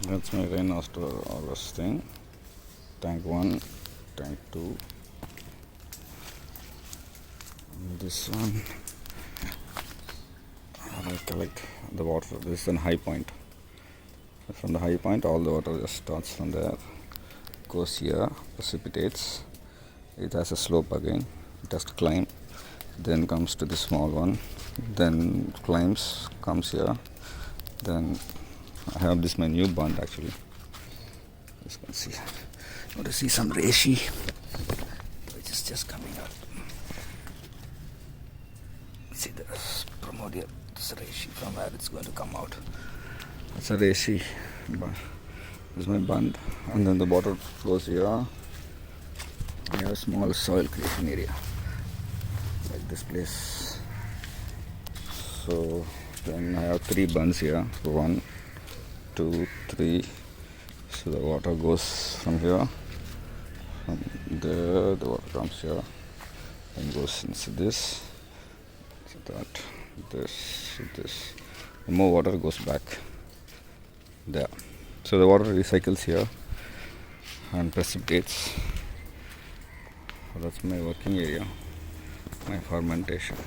That's my rain after harvesting. Tank 1, tank 2, and this one. I collect the water. This is a high point. From the high point, all the water just starts from there, goes here, precipitates. It has a slope again. It has to climb. Then comes to the small one. Then climbs, comes here. Then I have this my new bund actually. As you can see, you want to see some reishi, which is just coming up. See this primordial, this reishi from where it's going to come out. It's a reishi. This is my bund, and then the water flows here. I have a small soil creation area, like this place. So then I have 3 bunds here. 1, 2, 3. So the water goes from here, from there the water comes here and goes into this, so that, this. The more water goes back there. So the water recycles here and precipitates. So that's my working area, my fermentation.